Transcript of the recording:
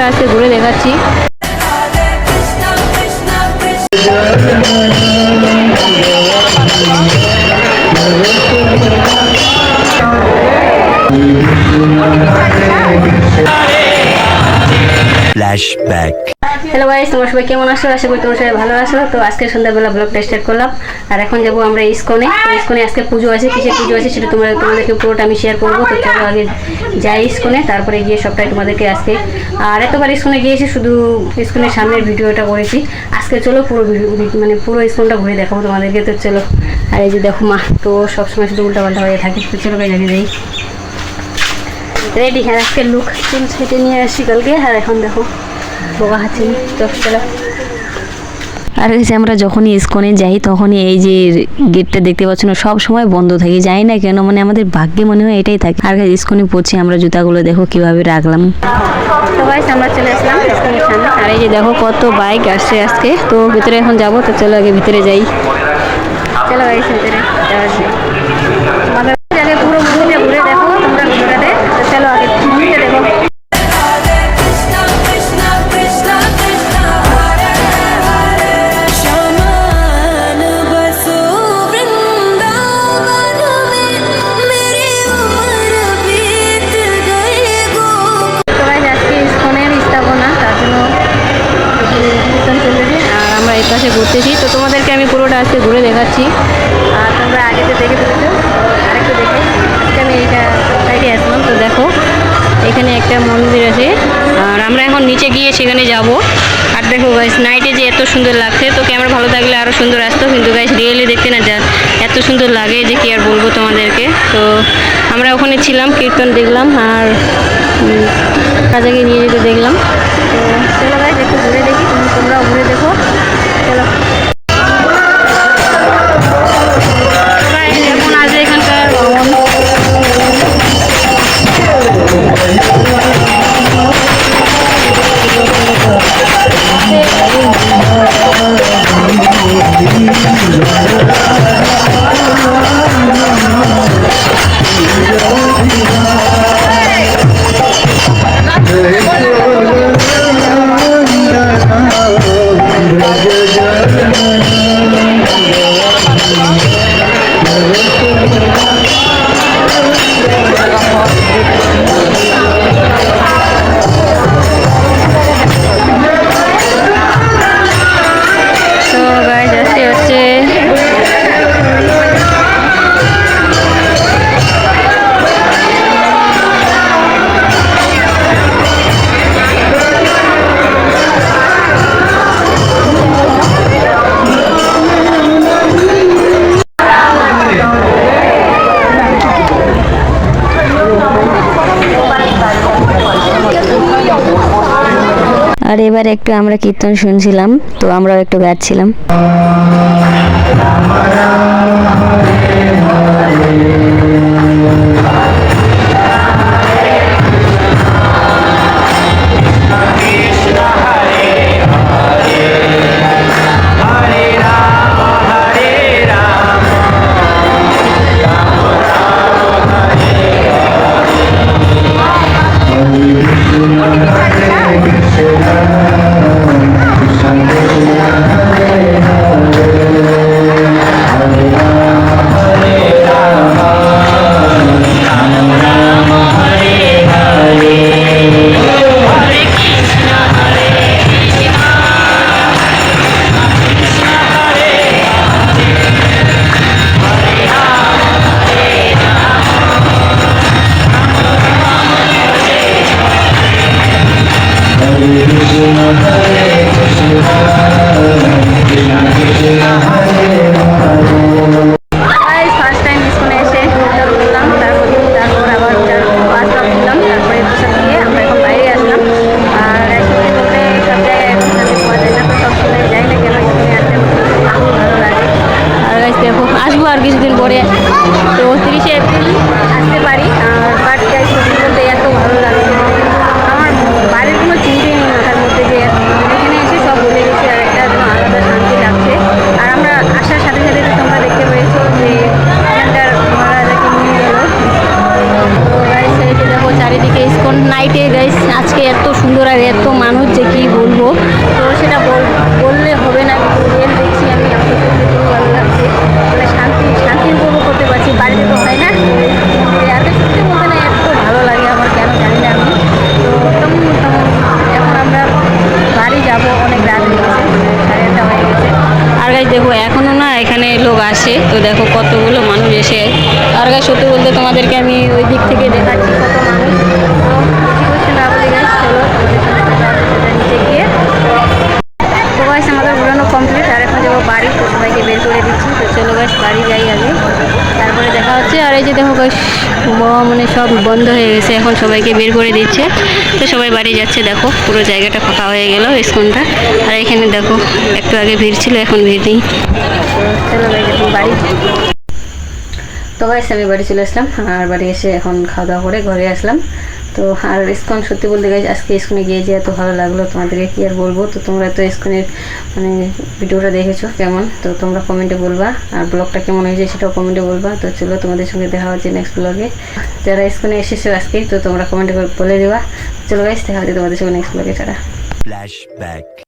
পুরোটা আজকে ঘুরে দেখাচ্ছি। ফ্ল্যাশব্যাক। হ্যালো গাইস, তোমরা সবাই কেমন আছো? আশা করি তোমরা সবাই ভালো আছো। তো আজকে সন্ধ্যাবেলা ব্লগটা স্টার্ট করলাম, আর এখন যাবো আমরা ইস্কনে। তো ইস্কনে আজকে পুজো আছে, কিসের পুজো আছে সেটা তোমাদেরকে পুরোটা আমি শেয়ার করবো। তো চলো আগে যাই ইস্কনে, তারপরে গিয়ে সবটাই তোমাদেরকে আজকে, আর এতবার ইস্কনে গিয়েছি, শুধু ইস্কনের সামনের ভিডিওটা করেছি। আজকে চলো পুরো মানে পুরো ইস্কনটা ঘুরে দেখাবো তোমাদেরকে। তো চলো, আর এই যে দেখো মা তো সবসময় শুধু উল্টাপাল্টা হয়ে থাকে। তো চলো গাইস আগে যাই। রেডি, হ্যাঁ আজকে লুক চুল ছেটে নিয়ে আসছি কালকে, আর এখন দেখো বোকা হাতে। তো চলো, আর কাছে আমরা যখনই ইস্কনে যাই তখনই এই যে গেটটা দেখতে পাচ্ছ না, সব সময় বন্ধ থাকে, যাই না কেন, মানে আমাদের ভাগ্যে মনে হয় এটাই থাকে। আর ইস্কনে পড়ছি আমরা, জুতাগুলো দেখো কিভাবে রাখলাম। তো গাইস আমরা চলে আসলাম ইস্কনের সামনে, আর এই যে দেখো কত বাইক আসছে আজকে। তো ভিতরে এখন যাবো, তো চলো আগে ভিতরে যাই। চলো গাইস ভিতরে যাওয়া যায়, আগে পুরো মন্দিরটা ঘুরে দেখো তোমরা ভিডিওটাতে। তো চলো আগে মন্দিরটা দেখো। ঘুরতেছি, তো তোমাদেরকে আমি পুরোটা আজকে ঘুরে দেখাচ্ছি, আর তোমরা আগে তো দেখে ফেলেছো। আরেকটু দেখে আজকে আমি এইটা সাইডে আসলাম। তো দেখো এখানে একটা মন্দির আছে, আর আমরা এখন নিচে গিয়ে সেখানে যাব। আর দেখো গাইস নাইটে যে এত সুন্দর লাগছে, তো ক্যামেরা ভালো থাকলে আরও সুন্দর আসতো, কিন্তু গাইস রিয়েলি দেখতে না যা এত সুন্দর লাগে যে কি আর বলবো তোমাদেরকে। তো আমরা ওখানে ছিলাম, কীর্তন দেখলাম, আর কাজাকে নিয়ে যেতে দেখলাম। তো চলো গাইস একটু ঘুরে দেখি, তোমরাও ঘুরে দেখো। চলো এখন আজ এখানকার আর এবার একটু আমরা কীর্তন শুনছিলাম, তো আমরাও একটু গাচ্ছিলাম। আর কিছুদিন পরে, তো 30শে এপ্রিল আসতে পারি। বাট বলতে এত ভালো লাগে, আমার বাড়ির কোনো চিন্তাই নেই মাথার মধ্যে যে নাইটে গাইস আজকে এত সুন্দর আর এত মানুষ যে কি বলবো, তো সেটা বললে হবে না। রিয়েল দেখছি আমি, আমাকে দেখতে খুব ভালো লাগছে, মানে শান্তি উপভোগ করতে পারছি, বাড়িতে তো হয় না। আর সত্যি বলতে না এত ভালো লাগে আমার, কেন জানি না আমি। তো তেমন এখন আমরা বাড়ি যাব, অনেক রাত হয়ে গেছে, 8:30 হয়ে গেছে। আর গাছ দেখো এখনও না এখানে লোক আসে, তো দেখো কতগুলো মানুষ এসে। আর গাছ সত্যি বলতে তোমাদেরকে আমি ওই দিক থেকে দেখাচ্ছি কত মানুষ। তো বেশি কিছু না বলে গাছ চলো নিচে গিয়ে। তো গাছ আমাদের ঘোরানো কমপ্লিট, আর এখন যাবো বাড়ি, তো সবাইকে বের করে দিচ্ছি। তো চলো গাছ বাড়ি যাই আগে, তারপরে দেখা হচ্ছে। আর এই যে দেখো গাছ মানে সব বন্ধ হয়ে গেছে, এখন সবাইকে বের করে দিচ্ছে। তো সবাই বাড়ি যাচ্ছে, দেখো পুরো জায়গাটা ফাঁকা হয়ে গেল ইস্কনটা। আর এখানে দেখো একটু আগে ভিড় ছিল, এখন ভিড় নেই। তো চলো গাছ এখন বাড়ি। তো গাইস আমি বাড়ি চলে আসলাম, আর বাড়ি এসে এখন খাওয়া দাওয়া করে ঘরে আসলাম। তো আর ইস্কন সত্যি বলতে গাইস আজকে ইস্কনে গিয়ে যে এত ভালো লাগলো তোমাদেরকে কি আর বলবো। তো তোমরা তো ইস্কনের মানে ভিডিওটা দেখেছো কেমন, তো তোমরা কমেন্টে বলবা, আর ব্লগটা কেমন হয়েছে সেটাও কমেন্টে বলবা। তো চলো তোমাদের সঙ্গে দেখা হচ্ছে নেক্সট ব্লগে। যারা ইস্কনে এসেছো আজকে, তো তোমরা কমেন্টে বলে দেবা। চলো গাইস দেখা হচ্ছে তোমাদের সঙ্গে নেক্সট ব্লগে। টাটা।